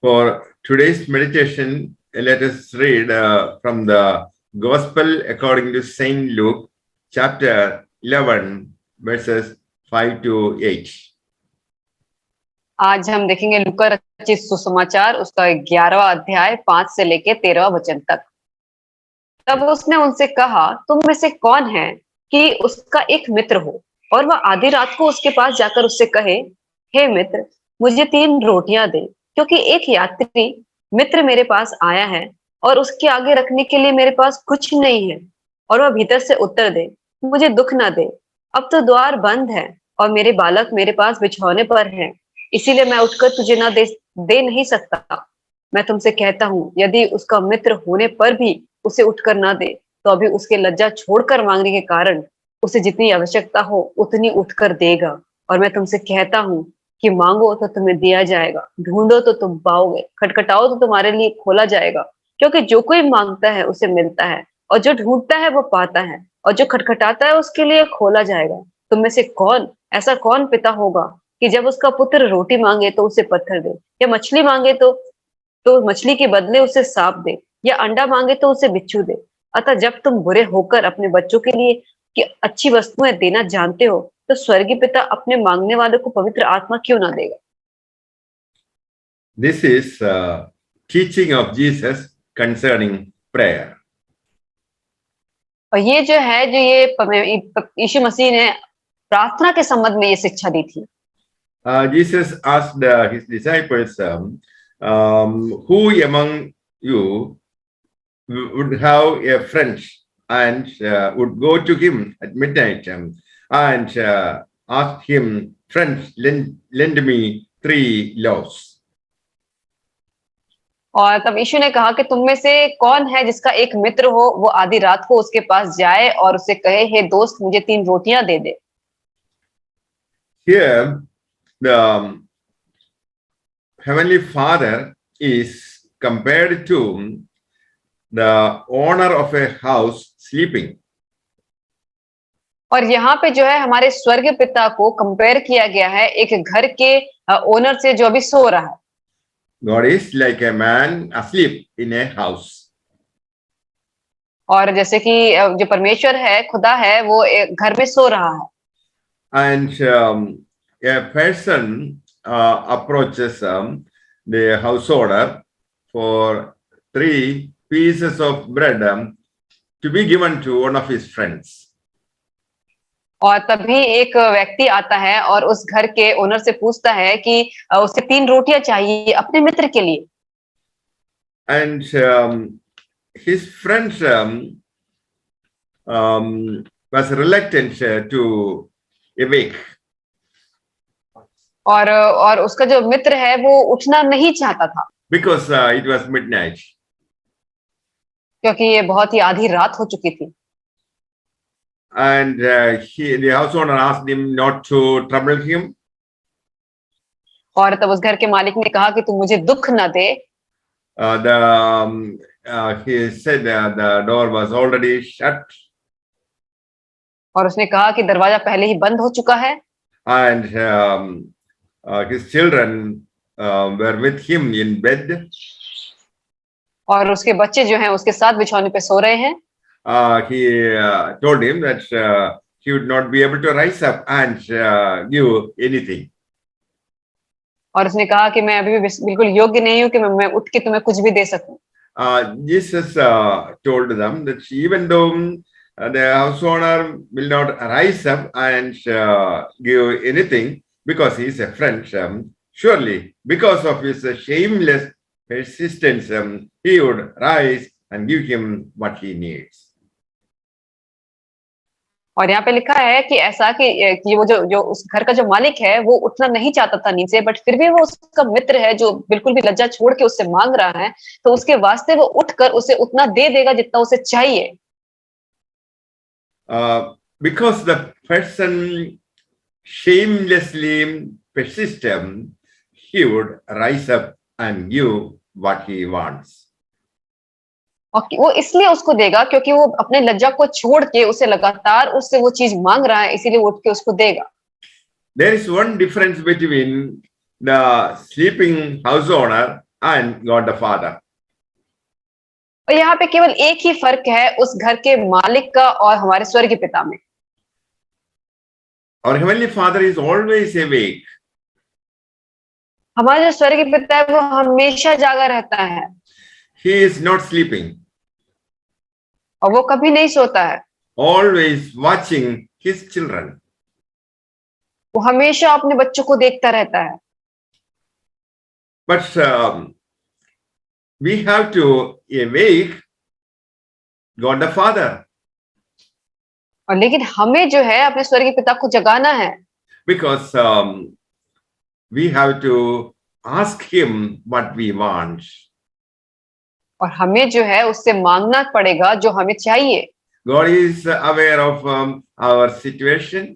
For today's meditation, let us read from the Gospel according to Saint Luke, chapter 11, verses 5 to 8. आज हम देखेंगे लूका रचित सुसमाचार उसका 11वां अध्याय 5 से लेके 13वां वचन तक। तब उसने उनसे कहा, तुम में से कौन है कि उसका एक मित्र हो और वह आधी रात को उसके पास जाकर उससे कहे, हे मित्र, मुझे 3 रोटियां दे, क्योंकि एक यात्री मित्र मेरे पास आया है और उसके आगे रखने के लिए मेरे पास कुछ नहीं है। और वह भीतर से उत्तर दे, मुझे दुख न दे, अब तो द्वार बंद है और मेरे बालक मेरे पास बिछौने पर हैं, इसीलिए मैं उठकर तुझे न दे नहीं सकता। मैं तुमसे कहता हूँ, यदि उसका मित्र होने पर भी उसे उठकर ना दे, तो अभी उसके लज्जा छोड़कर मांगने के कारण उसे जितनी आवश्यकता हो उतनी उठकर देगा। और मैं तुमसे कहता हूँ कि मांगो तो तुम्हें दिया जाएगा, ढूंढो तो तुम पाओगे, खटखटाओ तो तुम्हारे लिए खोला जाएगा। क्योंकि जो कोई मांगता है उसे मिलता है, और जो ढूंढता है वो पाता है, और जो खटखटाता है उसके लिए खोला जाएगा। तुम में से ऐसा कौन पिता होगा कि जब उसका पुत्र रोटी मांगे तो उसे पत्थर दे, या मछली मांगे तो मछली के बदले उसे सांप दे, या अंडा मांगे तो उसे बिच्छू दे। अतः जब तुम बुरे होकर अपने बच्चों के लिए कि अच्छी वस्तुएं देना जानते हो, तो स्वर्गीय पिता अपने मांगने वाले को पवित्र आत्मा क्यों ना देगा। This is teaching of Jesus concerning prayer. और ये यीशु मसीह ने प्रार्थना के संबंध में ये शिक्षा दी थी। Jesus asked his disciples, who among you would have a friend and would go to him at midnight and ask him, friend, lend me 3 loaves. और तब यीशु ने कहा कि तुम में से कौन है जिसका एक मित्र हो, वो आधी रात को उसके पास जाए और उसे कहे, हे दोस्त, मुझे 3 रोटियां दे दे। Here the Heavenly Father is compared to the owner of a house sleeping. और यहाँ पे जो है हमारे स्वर्गीय पिता को कंपेयर किया गया है एक घर के ओनर से जो अभी सो रहा है। God is like a man asleep in a house. और जैसे कि जो परमेश्वर है, खुदा है, वो एक घर में सो रहा है। And a person approaches the householder for 3 pieces of bread to be given to one of his friends. और तभी एक व्यक्ति आता है और उस घर के ओनर से पूछता है कि उसे 3 रोटियां चाहिए अपने मित्र के लिए। And his friend was reluctant to awake. और उसका जो मित्र है वो उठना नहीं चाहता था, because it was midnight. क्योंकि ये बहुत ही आधी रात हो चुकी थी। And the house owner asked him not to trouble him. और तब उस घर के मालिक ने कहा कि तू मुझे दुख न दे। He said the door was already shut. और उसने कहा कि दरवाजा पहले ही बंद हो चुका है। And his children were with him in bed. और उसके बच्चे जो हैं उसके साथ बिछौने पे सो रहे हैं। He told him that he would not be able to rise up and give anything. और उसने कहा कि मैं अभी भी बिल्कुल योग्य नहीं हूँ कि मैं उठ के तुम्हें कुछ भी दे सकूं। Jesus told them that even though the house owner will not rise up and give anything because he is a friend, surely because of his shameless persistence, he would rise and give him what he needs. और यहाँ पे लिखा है कि ऐसा कि वो जो उस घर का जो मालिक है वो उठना नहीं चाहता था नींद से, बट फिर भी वो उसका मित्र है जो बिल्कुल भी लज्जा छोड़ के उससे मांग रहा है, तो उसके वास्ते वो उठकर उसे उतना दे देगा जितना उसे चाहिए। Because the person shamelessly persistent, he would rise up and give what he wants. और वो इसलिए उसको देगा क्योंकि वो अपने लज्जा को छोड़ के उसे लगातार उससे वो चीज मांग रहा है, इसीलिए वो उठ के उसको देगा। There is one difference between the sleeping house owner and God the Father. और यहाँ पे केवल एक ही फर्क है उस घर के मालिक का और हमारे स्वर्गीय पिता में। Our Heavenly Father is always awake. हमारा जो स्वर्गीय पिता है वो हमेशा जागा रहता है He is not sleeping, और वो कभी नहीं सोता है। always watching His children. वो हमेशा अपने बच्चों को देखता रहता है। But we have to awake God the Father, और लेकिन हमें जो है अपने स्वर्गीय पिता को जगाना है, because we have to ask Him what we want. और हमें जो है उससे मांगना पड़ेगा जो हमें चाहिए। God is aware of our situation,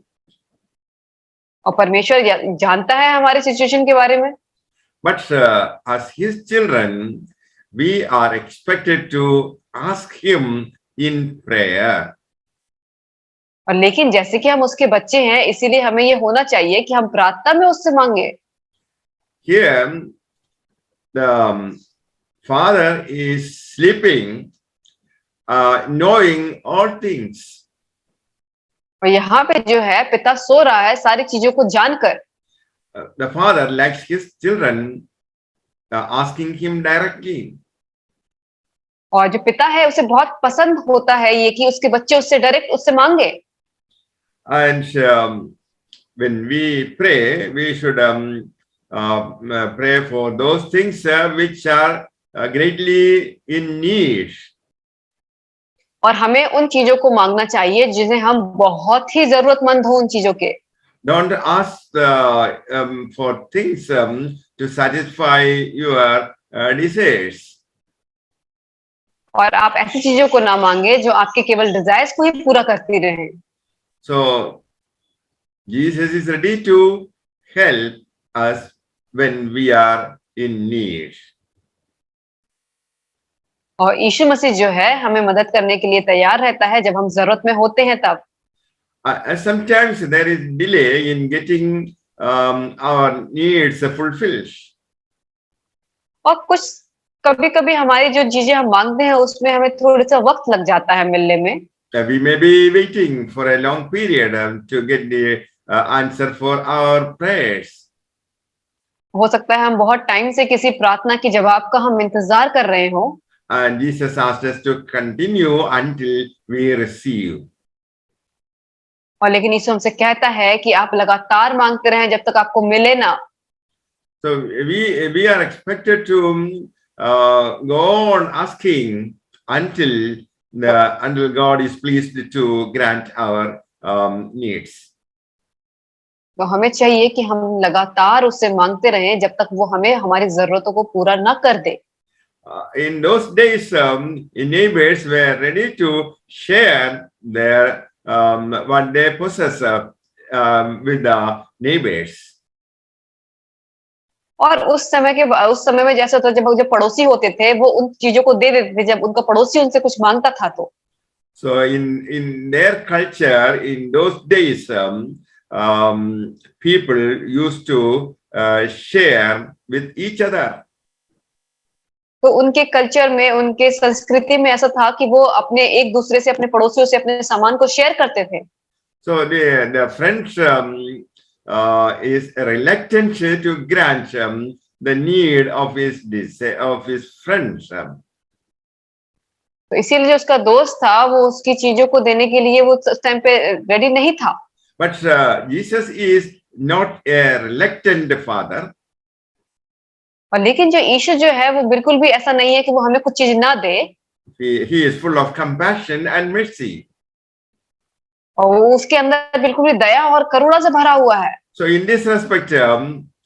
और परमेश्वर जानता है हमारे सिचुएशन के बारे में। but as His children, we are expected to ask Him in prayer. और लेकिन जैसे कि हम उसके बच्चे हैं, इसीलिए हमें ये होना चाहिए कि हम प्रार्थना में उससे मांगे। Here, the Father is sleeping, knowing all things. और यहाँ पे जो है पिता सो रहा है सारी चीजों को जानकर। The Father likes His children asking Him directly. और जो पिता है उसे बहुत पसंद होता है ये कि उसके बच्चे उससे डायरेक्ट उससे मांगे। And when we pray, we should pray for those things which are greatly in need. और हमें उन चीजों को मांगना चाहिए जिन्हें हम बहुत ही जरूरतमंद हो उन चीजों के। Don't ask for things to satisfy your desires. और आप ऐसी चीजों को ना मांगे जो आपके केवल डिजायर्स को ही पूरा करती रहे। So Jesus is ready to help us when we are in need. और यीशु मसीह जो है हमें मदद करने के लिए तैयार रहता है जब हम जरूरत में होते हैं तब। Sometimes there is delay in getting our needs fulfilled. और कुछ कभी कभी हमारी जो चीजें हम मांगते हैं उसमें हमें थोड़ा सा वक्त लग जाता है मिलने में। We may be waiting for a long period to get the answer for our prayers. हो सकता है हम बहुत टाइम से किसी प्रार्थना की जवाब का हम इंतजार कर रहे हो। And Jesus asked us to continue until we receive. और लेकिन यीशु हमसे कहता है कि आप लगातार मांगते रहें जब तक आपको मिले ना। So we are expected to go on asking until God is pleased to grant our needs. तो हमें चाहिए कि हम लगातार उससे मांगते रहें जब तक वो हमें हमारी जरूरतों को पूरा ना कर दे। In those days, neighbors were ready to share their what they possess with the neighbors. और उस समय में जैसा होता जब जब पड़ोसी होते थे वो उन चीजों को दे देते थे जब उनका पड़ोसी उनसे कुछ मांगता था तो। So in their culture, in those days, people used to share with each other. तो उनके कल्चर में उनके संस्कृति में ऐसा था कि वो अपने एक दूसरे से अपने पड़ोसियों से अपने सामान को शेयर करते थे। So the friends is reluctant to grant the need of his friends. तो इसीलिए जो उसका दोस्त था वो उसकी चीजों को देने के लिए वो उस टाइम पे रेडी नहीं था। But Jesus is not a reluctant father. और लेकिन जो यीशु जो है वो बिल्कुल भी ऐसा नहीं है कि वो हमें कुछ चीज ना दे। He is full of compassion and mercy. और वो उसके अंदर बिल्कुल भी दया और करुणा से भरा हुआ है। So in this respect,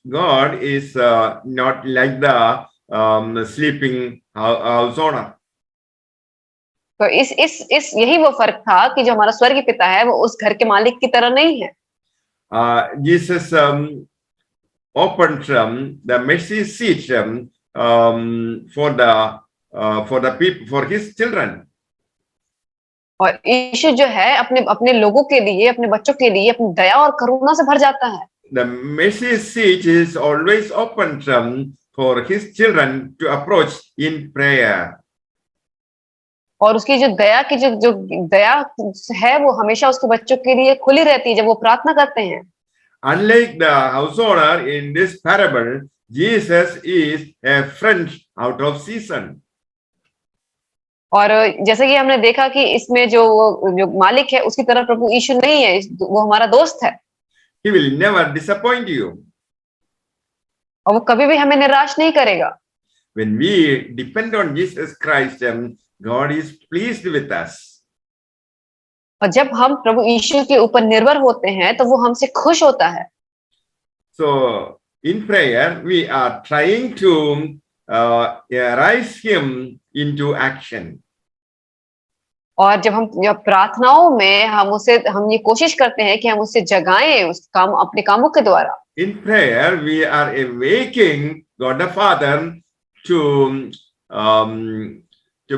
God is not like the sleeping house owner. तो इस यही वो फर्क था कि जो हमारा स्वर्गीय पिता है वो उस घर के मालिक की तरह नहीं है। Jesus opened the mercy seat for the people, for his children. और यीशु जो है अपने लोगों के लिए अपने बच्चों के लिए अपनी दया और करुणा से भर जाता है। The mercy seat is always open for his children to approach in prayer. और उसकी जो दया की जो दया है वो हमेशा उसके बच्चों के लिए खुली रहती है जब वो प्रार्थना करते हैं। Unlike the house owner in this parable, Jesus is a friend out of season. और जैसे कि हमने देखा कि इसमें जो मालिक है उसकी तरह प्रभु यीशु नहीं है, वो हमारा दोस्त है He will never disappoint you. और वो कभी भी हमें निराश नहीं करेगा। When we depend on Jesus Christ, God is pleased with us. और जब हम प्रभु यीशु के ऊपर निर्भर होते हैं तो वो हमसे खुश होता है। So in prayer, we are trying to rise him into action. और जब प्रार्थनाओं में हम ये कोशिश करते हैं कि हम उसे जगाएं उस काम अपने कामों के द्वारा। In prayer, we are awaking God the Father to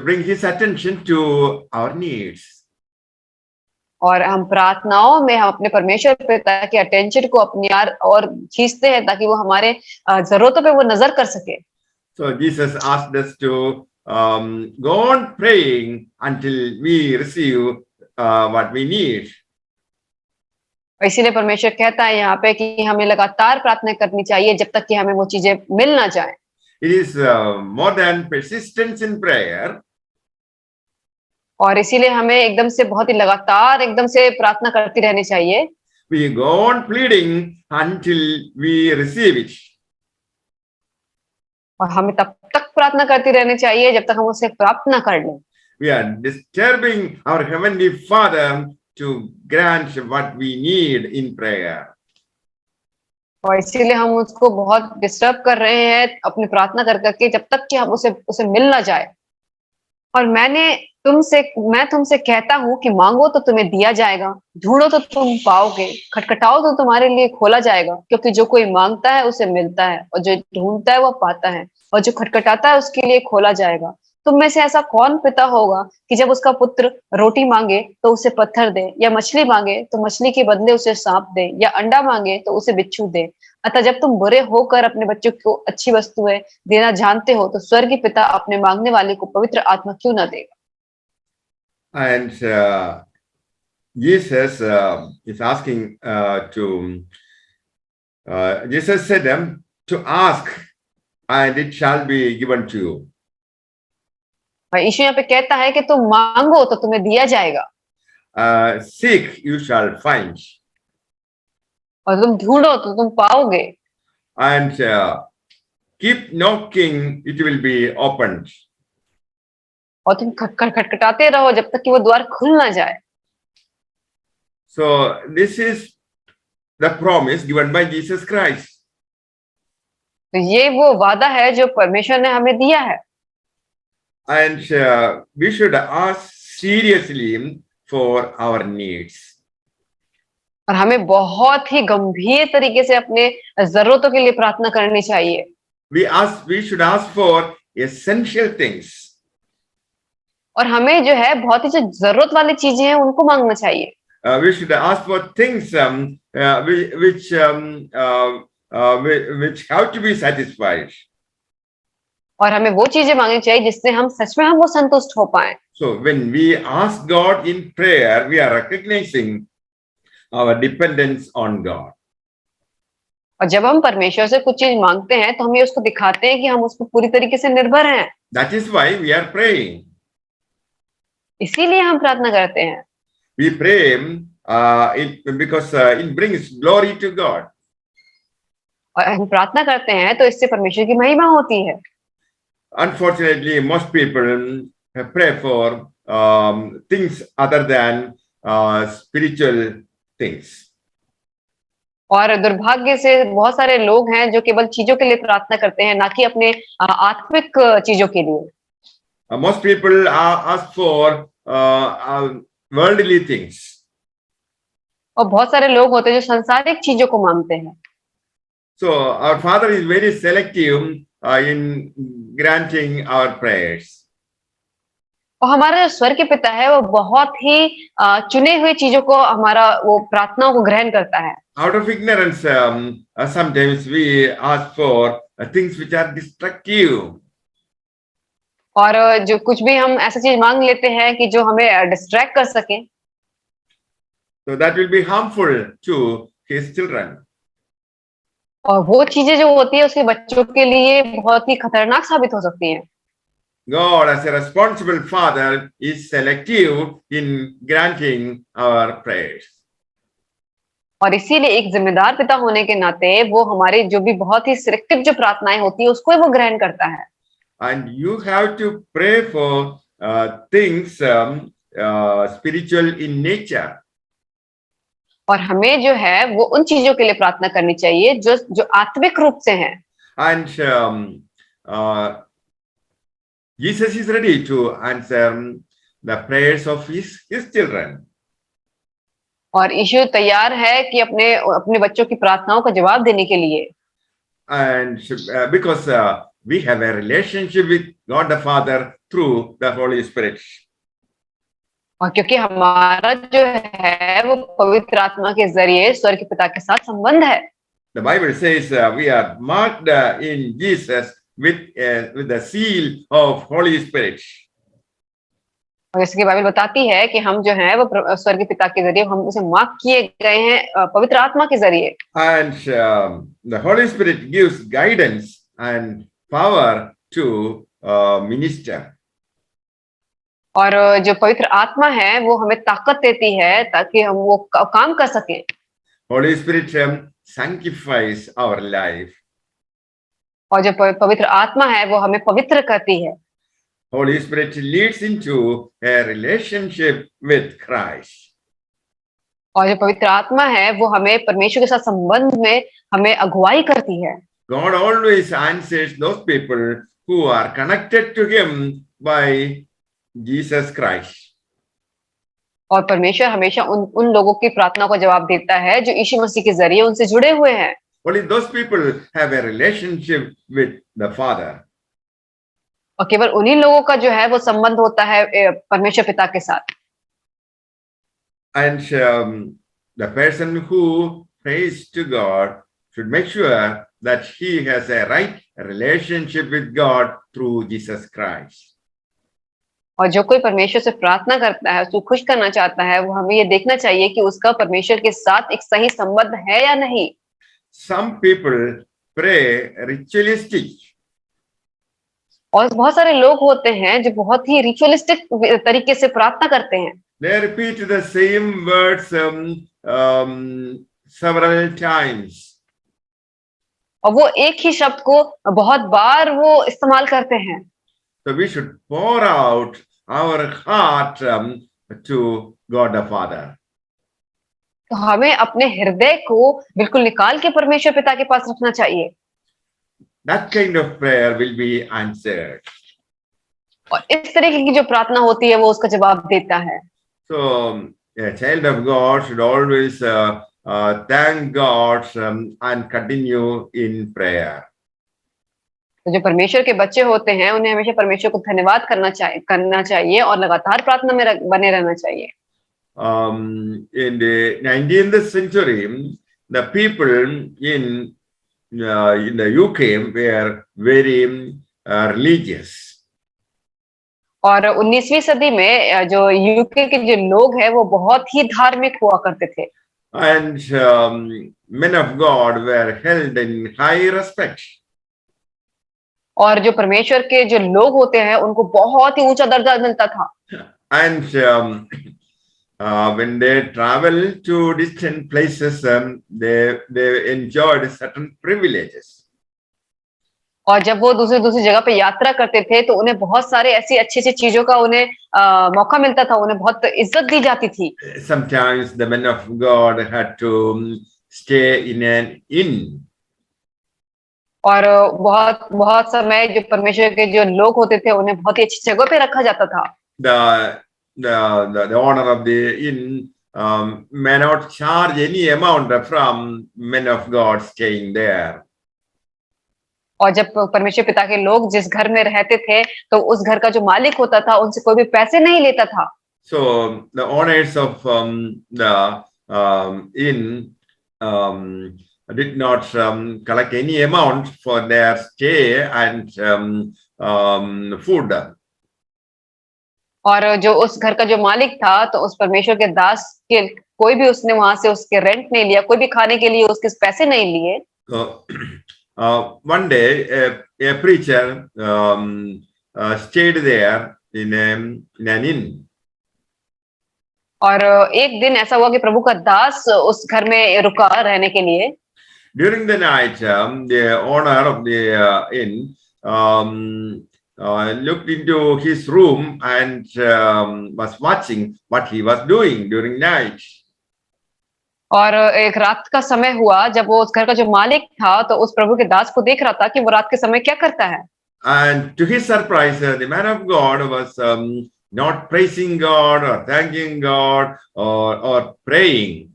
bring his attention to our needs. और हम प्रार्थनाओं में हम अपने परमेश्वर पिता के अटेंशन को अपनी और खींचते हैं ताकि वो हमारे जरूरतों पे वो नजर कर सके। So Jesus asked us to go on praying until we receive what we need. इसीलिए परमेश्वर कहता है यहाँ पे कि हमें लगातार प्रार्थना करनी चाहिए जब तक कि हमें वो चीजें मिल ना जाए। It is more than persistence in prayer. और इसीलिए हमें एकदम से बहुत ही लगातार एकदम से प्रार्थना करती रहनी चाहिए। We go on pleading until we receive it. और हमें तब तक प्रार्थना करती रहनी चाहिए जब तक हम उसे प्राप्त ना कर लें। We are disturbing our Heavenly Father to grant what we need in prayer. और इसीलिए हम उसको बहुत डिस्टर्ब कर रहे हैं अपनी प्रार्थना कर करके जब तक कि हम उसे मिल ना जाए। और मैं तुमसे कहता हूँ कि मांगो तो तुम्हें दिया जाएगा, ढूंढो तो तुम पाओगे, खटखटाओ तो तुम्हारे लिए खोला जाएगा, क्योंकि जो कोई मांगता है उसे मिलता है और जो ढूंढता है वो पाता है और जो खटखटाता है उसके लिए खोला जाएगा। तुम में से ऐसा कौन पिता होगा कि जब उसका पुत्र रोटी मांगे तो उसे पत्थर दे, या मछली मांगे तो मछली के बदले उसे सांप दे, या अंडा मांगे तो उसे बिच्छू दे? अतः जब तुम बुरे होकर अपने बच्चों को अच्छी वस्तुएं देना जानते हो तो स्वर्गीय पिता अपने मांगने वाले को पवित्र आत्मा क्यों ना देगा। And Jesus is asking Jesus said them to ask and it shall be given to you. यीशु यहाँ पे कहता है कि तुम मांगो तो तुम्हें दिया जाएगा, Seek you shall find. और तुम ढूंढो तो तुम पाओगे, and keep knocking, it will be opened. और तुम खटखटाते रहो जब तक कि वो द्वार खुल ना जाए। So this is the promise given by Jesus Christ. तो ये वो वादा है जो परमेश्वर ने हमें दिया है। And we should ask seriously for our needs. और हमें बहुत ही गंभीर तरीके से अपने जरूरतों के लिए प्रार्थना करनी चाहिए। We should ask for essential things. और हमें जो है बहुत ही जो जरूरत वाली चीजें हैं उनको मांगना चाहिए। We should ask for things which have to be satisfied. और हमें वो चीजें मांगनी चाहिए जिससे हम सच में वो संतुष्ट हो पाए। So when we ask God in prayer, we are recognizing our dependence on God. और जब हम परमेश्वर से कुछ चीज मांगते हैं तो हम ये उसको दिखाते हैं कि हम उस पर पूरी तरीके से निर्भर हैं। That is why we are praying. इसीलिए हम प्रार्थना करते हैं। We pray because it brings glory to God. और हम प्रार्थना करते हैं तो इससे परमेश्वर की महिमा होती है। Unfortunately, most people pray for things other than spiritual things. और दुर्भाग्य से बहुत सारे लोग हैं जो केवल चीजों के लिए प्रार्थना करते हैं, ना कि अपने आत्मिक चीजों के लिए। Most people ask for worldly things. और बहुत सारे लोग होते हैं जो सांसारिक चीजों को मांगते हैं। So our Father is very selective in granting our prayers. और हमारा जो स्वर्ग के पिता है वो बहुत ही चुने हुए चीजों को हमारा वो प्रार्थनाओं को ग्रहण करता है। Out of ignorance, sometimes we ask for things which are destructive. और जो कुछ भी हम ऐसा चीज मांग लेते हैं कि जो हमें डिस्ट्रैक्ट कर सके, So that will be harmful to his children. और वो चीजें जो होती है उसके बच्चों के लिए बहुत ही खतरनाक साबित हो सकती हैं। God, as a responsible father, is selective in granting our prayers. और इसीलिए एक जिम्मेदार पिता होने के नाते वो हमारे जो भी बहुत ही सिलेक्टिव जो प्रार्थनाएं होती है उसको ही वो ग्रहण करता है। And you have to pray for things spiritual in nature. और हमें जो है वो उन चीजों के लिए प्रार्थना करनी चाहिए जो जो आत्मिक रूप से हैं। And Jesus is ready to answer the prayers of his children. और यीशु तैयार है कि अपने अपने बच्चों की प्रार्थनाओं का जवाब देने के लिए। And because we have a relationship with God the Father through the Holy Spirit. और क्योंकि हमारा जो है वो पवित्र आत्मा के जरिए स्वर्ग के पिता के साथ संबंध है। The Bible says we are marked in Jesus with the seal of Holy Spirit. और जैसे कि बाइबल बताती है कि हम जो है वो स्वर्ग के पिता के जरिए हम उसे मार्क किए गए हैं पवित्र आत्मा के जरिए। And the Holy Spirit gives guidance and power to minister. और जो पवित्र आत्मा है वो हमें ताकत देती है ताकि हम वो काम कर सकें। Holy Spirit sanctifies our life. और जो पवित्र आत्मा है वो हमें पवित्र करती है। Holy Spirit leads into a relationship with Christ. और जो पवित्र आत्मा है वो हमें परमेश्वर के साथ संबंध में हमें अगुवाई करती है। God always answers those people who are connected to Him by Jesus Christ. और परमेश्वर हमेशा उन लोगों की प्रार्थना को जवाब देता है जो यीशु मसीह के जरिए उनसे जुड़े हुए हैं। Only those people have a relationship with the Father. और केवल उन्हीं लोगों का जो है वो संबंध होता है परमेश्वर पिता के साथ। And the person who prays to God should make sure that he has a right relationship with God through Jesus Christ. और जो कोई परमेश्वर से प्रार्थना करता है उसको खुश करना चाहता है वो हमें ये देखना चाहिए कि उसका परमेश्वर के साथ एक सही संबंध है या नहीं। Some people pray ritualistic. और बहुत सारे लोग होते हैं जो बहुत ही रिचुअलिस्टिक तरीके से प्रार्थना करते हैं। They repeat the same words several times. और वो एक ही शब्द को बहुत बार वो इस्तेमाल करते हैं। So we should pour out our heart to God the Father. तो हमें अपने हृदय को बिल्कुल निकाल के परमेश्वर पिता के पास रखना चाहिए। That kind of prayer will be answered. और इस तरीके की जो प्रार्थना होती है वो उसका जवाब देता है। So a child of God should always thank God and continue in prayer. तो जो परमेश्वर के बच्चे होते हैं उन्हें हमेशा परमेश्वर को धन्यवाद करना चाहिए और लगातार प्रार्थना में बने रहना चाहिए। In the 19th century, the people in the UK were very religious. और 19वीं सदी में जो यूके के जो लोग हैं वो बहुत ही धार्मिक हुआ करते थे। And men of God were held in high respect. और जो परमेश्वर के जो लोग होते हैं उनको बहुत ही ऊंचा दर्जा मिलता था। And when they travel to distant places, they enjoyed certain privileges. और जब वो दूसरी जगह पे यात्रा करते थे तो उन्हें बहुत सारे ऐसी अच्छी चीजों का उन्हें मौका मिलता था, उन्हें बहुत इज्जत दी जाती थी। Sometimes the men of God had to stay in an inn. और बहुत समय जो परमेश्वर के जो लोग होते थे उन्हें बहुत ही अच्छी जगह पे रखा जाता था। The owner of the inn may not charge any amount from men of God staying there. और जब परमेश्वर पिता के लोग जिस घर में रहते थे तो उस घर का जो मालिक होता था उनसे कोई भी पैसे नहीं लेता था। So the owners of the inn did not collect any amount for their stay and food. और जो उस घर का जो मालिक था तो उस परमेश्वर के दास के कोई भी उसने वहां से उसके रेंट नहीं लिया, कोई भी खाने के लिए उसके पैसे नहीं लिए। So, one day, a preacher stayed there in an inn. और एक दिन ऐसा हुआ कि प्रभु का दास उस घर में रुका रहने के लिए। During the night, the owner of the inn looked into his room and was watching what he was doing during night. और एक रात का समय हुआ जब वो उस घर का जो मालिक था तो उस प्रभु के दास को देख रहा था कि वो रात के समय क्या करता है। And to his surprise, the man of God was not praising God or thanking God or praying.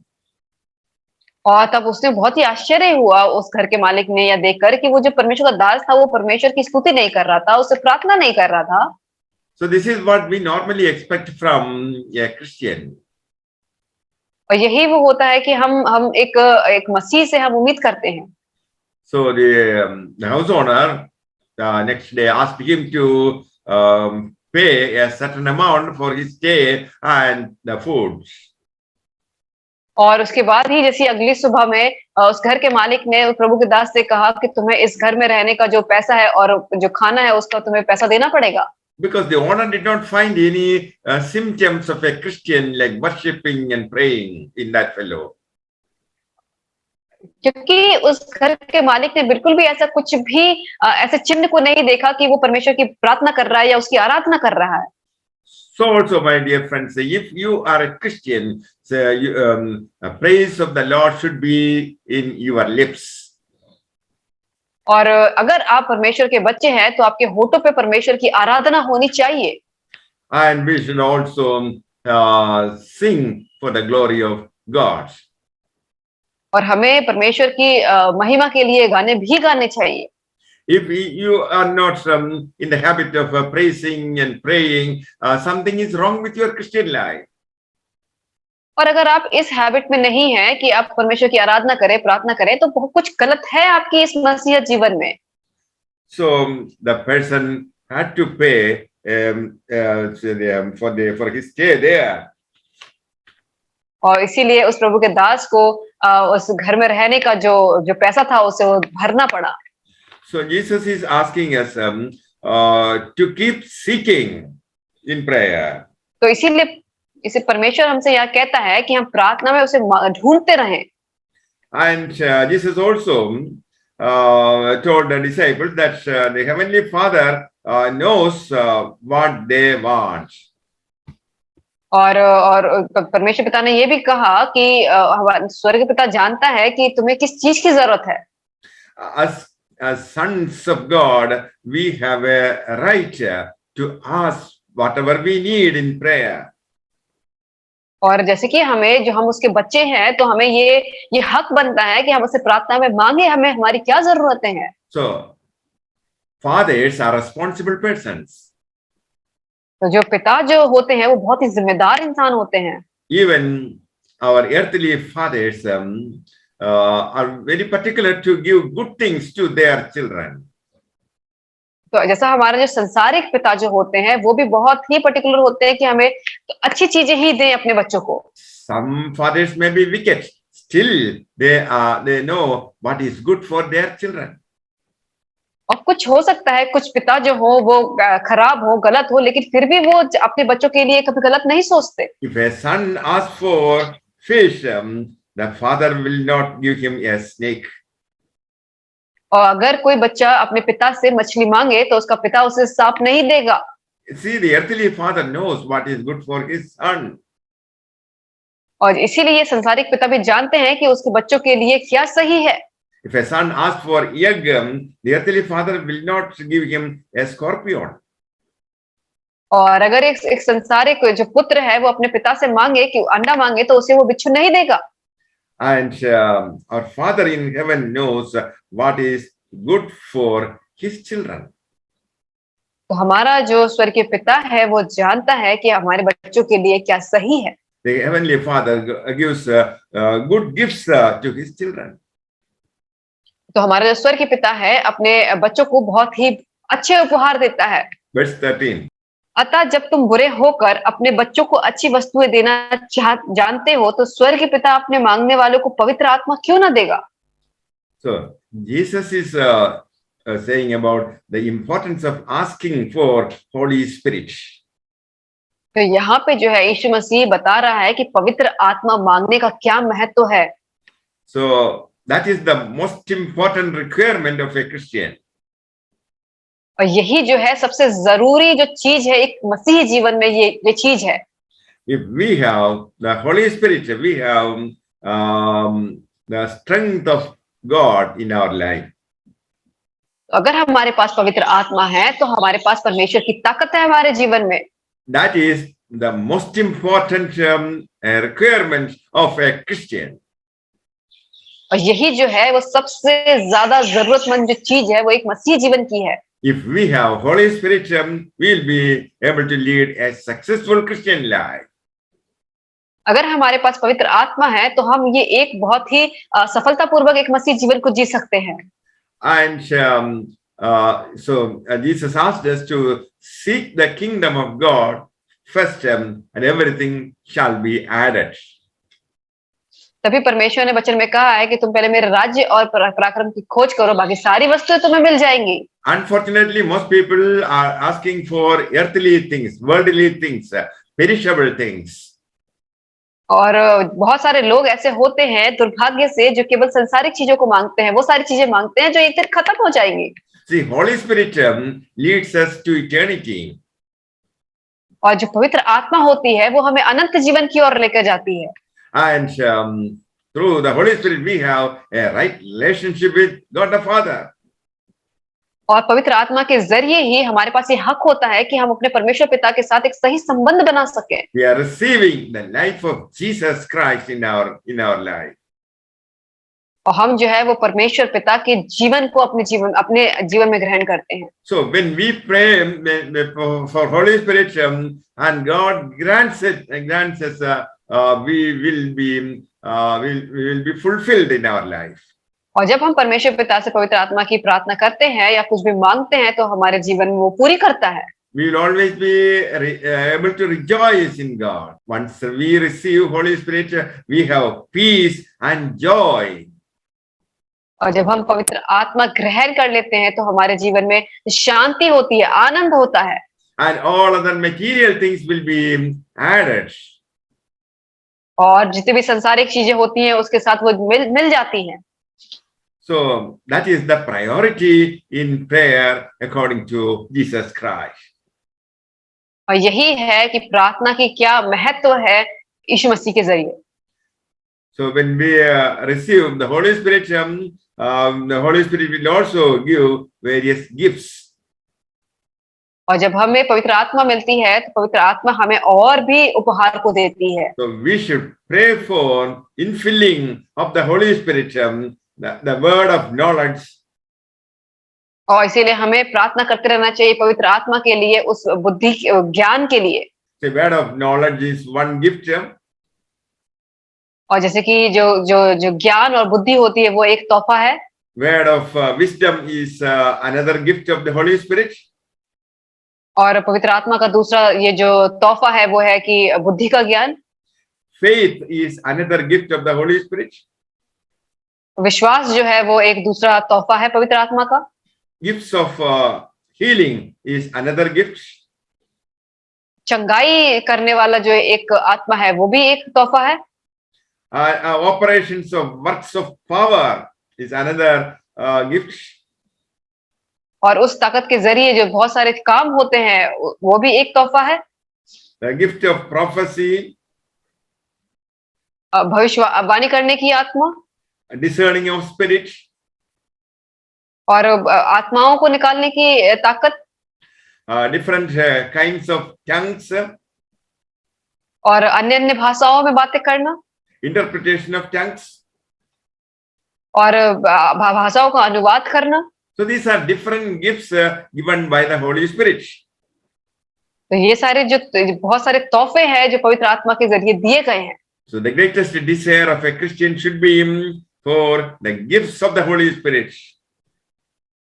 और तब उसने बहुत ही आश्चर्य हुआ उस घर के मालिक ने यह देखकर कि वो जो परमेश्वर का दास था वो परमेश्वर की स्तुति नहीं कर रहा था, उससे प्रार्थना नहीं कर रहा था। So this is what we normally expect from a Christian. और यही वो होता है कि हम एक मसीह से हम उम्मीद करते हैं। So the house owner next day asked him to pay a certain amount for his stay and the food. और उसके बाद ही जैसे अगली सुबह में उस घर के मालिक ने प्रभु के दास से कहा कि तुम्हें इस घर में रहने का जो पैसा है और जो खाना है उसका तुम्हें पैसा देना पड़ेगा। Because the owner did not find any symptoms of a Christian like worshipping and praying in that fellow. क्योंकि उस घर के मालिक ने बिल्कुल भी ऐसा कुछ भी ऐसे चिन्ह को नहीं देखा कि वो परमेश्वर की प्रार्थना कर रहा है या उसकी आराधना कर रहा है। So also, my dear friends, if you are a Christian, so praise of the Lord should be in your lips. और अगर आप परमेश्वर के बच्चे हैं तो आपके होठों पे परमेश्वर की आराधना होनी चाहिए। And we should also sing for the glory of God. और हमें परमेश्वर की महिमा के लिए गाने भी गाने चाहिए। If you are not in the habit of praising and praying, something is wrong with your Christian life. और अगर आप इस हैबिट में नहीं है कि आप परमेश्वर की आराधना करें, प्रार्थना करें, तो बहुत कुछ गलत है आपकी इस मसीह जीवन में। So the person had to pay for his stay there. और इसीलिए उस प्रभु के दास को उस घर में रहने का जो पैसा था उसे वो भरना पड़ा। So Jesus is asking us to keep seeking in prayer. तो इसीलिए इसे परमेश्वर हमसे यह कहता है कि हम प्रार्थना में उसे ढूंढते रहें। And Jesus also told the disciples that the Heavenly Father knows what they want. और परमेश्वर पिता ने ये भी कहा कि स्वर्ग पिता जानता है कि तुम्हें किस चीज की जरूरत है। As sons of God, we have a right to ask whatever we need in prayer. और जैसे कि हम उसके बच्चे हैं तो हमें ये हक बनता है कि हम उसे प्रार्थना में मांगे हमें हमारी क्या जरूरतें हैं। So fathers are responsible persons. तो जो पिता जो होते हैं वो बहुत ही जिम्मेदार इंसान होते हैं। Even our earthly fathers are very particular to give good things to their children. तो जैसा हमारा जो संसारिक पिता जो होते हैं वो भी बहुत ही पर्टिकुलर होते हैं कि हमें तो अच्छी चीजें ही दें अपने बच्चों को। Some fathers may be wicked, still they know what is good for their children. और कुछ हो सकता है कुछ पिता जो हो वो खराब हो गलत हो लेकिन फिर भी वो अपने बच्चों के लिए कभी गलत नहीं सोचते। If a son asks for fish, the father will not give him a snake. और अगर कोई बच्चा अपने पिता से मछली मांगे तो उसका पिता उसे सांप नहीं देगा। See, the earthly father knows what is good for his son. और इसीलिए ये संसारिक पिता भी जानते हैं कि उसके बच्चों के लिए क्या सही है। If a son asks for egg, the earthly father will not give him a scorpion. और अगर एक संसारिक जो पुत्र है वो अपने पिता से मांगे कि अंडा मांगे तो उसे वो बिच्छू नहीं देगा। And our Father in heaven knows what is good for his children. तो हमारा जो स्वर्गीय पिता है वो जानता है कि हमारे बच्चों के लिए क्या सही है। The heavenly Father gives good gifts to his children. तो हमारा जो स्वर्ग के पिता है अपने बच्चों को बहुत ही अच्छे उपहार देता है। Verse 13. अतः जब तुम बुरे होकर अपने बच्चों को अच्छी वस्तुएं देना जानते हो तो स्वर्ग के पिता अपने मांगने वालों को पवित्र आत्मा क्यों ना देगा। So Jesus is saying about the importance of asking for Holy Spirit. तो यहाँ पे जो है यीशु मसीह बता रहा है कि पवित्र आत्मा मांगने का क्या महत्व है। So that is the most important requirement of a Christian. और यही जो है सबसे जरूरी जो चीज है एक मसीही जीवन में ये चीज है। If we have the Holy Spirit, we have the strength of God in our life. अगर हमारे पास पवित्र आत्मा है तो हमारे पास परमेश्वर की ताकत है हमारे जीवन में। That is the most important requirement of a Christian. और यही जो है वो सबसे ज्यादा जरूरतमंद जो चीज है वो एक मसीही जीवन की है। If we have Holy Spirit, we'll be able to lead a successful Christian life. अगर हमारे पास पवित्र आत्मा है तो हम ये एक बहुत ही सफलतापूर्वक एक मसीह जीवन को जी सकते हैं। And so Jesus asked us to seek the kingdom of God first, and everything shall be added. तभी परमेश्वर ने वचन में कहा है कि तुम पहले मेरे राज्य और पराक्रम की खोज करो, बाकी सारी वस्तुएं तुम्हें मिल जाएंगी। Unfortunately, most people are asking for earthly things, worldly things, perishable things. और बहुत सारे लोग ऐसे होते हैं दुर्भाग्य से जो केवल संसारिक चीजों को मांगते हैं, वो सारी चीजें मांगते हैं जो एक दिन खत्म हो जाएंगी। See, Holy Spirit leads us to eternity. और जो पवित्र आत्मा होती है वो हमें अनंत जीवन की ओर लेकर जाती है। And through the Holy Spirit, we have a right relationship with God the Father. और पवित्र आत्मा के जरिए ही हमारे पास ये हक होता है कि हम अपने परमेश्वर पिता के साथ एक सही संबंध बना सकें। We are receiving the life of Jesus Christ in our life. और हम जो है वो परमेश्वर पिता के जीवन को अपने जीवन में ग्रहण करते हैं। So when we pray for Holy Spirit, and God grants us, we will be fulfilled in our life. और जब हम परमेश्वर पिता से पवित्र आत्मा की प्रार्थना करते हैं या कुछ भी मांगते हैं तो हमारे जीवन में वो पूरी करता है। We will always be able to rejoice in God. Once we receive Holy Spirit, we have peace and joy. और जब हम पवित्र आत्मा ग्रहण कर लेते हैं तो हमारे जीवन में शांति होती है, आनंद होता है। And all other material things will be added. और जितनी भी सांसारिक चीजें होती हैं उसके साथ वो मिल जाती हैं। So that is the priority in prayer according to Jesus Christ. और यही है कि प्रार्थना की क्या महत्व है यीशु मसीह के जरिए। So when we receive the Holy Spirit, the Holy Spirit will also give various gifts. और जब हमें पवित्र आत्मा मिलती है तो पवित्र आत्मा हमें और भी उपहार को देती है। So we should pray for infilling of the Holy Spirit, the word of knowledge. और इसीलिए हमें प्रार्थना करते रहना चाहिए पवित्र आत्मा के लिए, उस बुद्धि ज्ञान के लिए। The word of knowledge is one gift. और जैसे कि जो ज्ञान और बुद्धि होती है वो एक तोहफा है। Word of wisdom is another gift of the Holy Spirit. और पवित्र आत्मा का दूसरा ये जो तोहफा है वो है कि बुद्धि का ज्ञान। Faith is another gift of the Holy Spirit. विश्वास जो है वो एक दूसरा तोहफा है पवित्र आत्मा का। Gifts of healing is another gift. चंगाई करने वाला जो एक आत्मा है वो भी एक तोहफा है। Operations of works of power is another gift. और उस ताकत के जरिए जो बहुत सारे काम होते हैं वो भी एक तोहफा है। The gift of prophecy, भविष्यवाणी करने की आत्मा, discerning of spirit, और आत्माओं को निकालने की ताकत, different kinds of tongues, और अन्य भाषाओं में बातें करना, interpretation of tongues, और भाषाओं का अनुवाद करना। So these are different gifts given by the Holy Spirit. तो ये सारे जो बहुत सारे तोहफे हैं जो पवित्र आत्मा के जरिए दिए गए हैं। So the greatest desire of a Christian should be for the gifts of the Holy Spirit.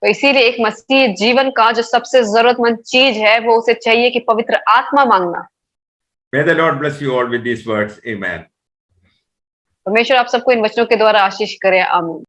तो इसीलिए एक मसीह जीवन का जो सबसे जरूरतमंद चीज है वो उसे चाहिए कि पवित्र आत्मा मांगना। May the Lord bless you all with these words. Amen. परमेश्वर आप सबको इन वचनों के द्वारा आशीष करे। आमीन।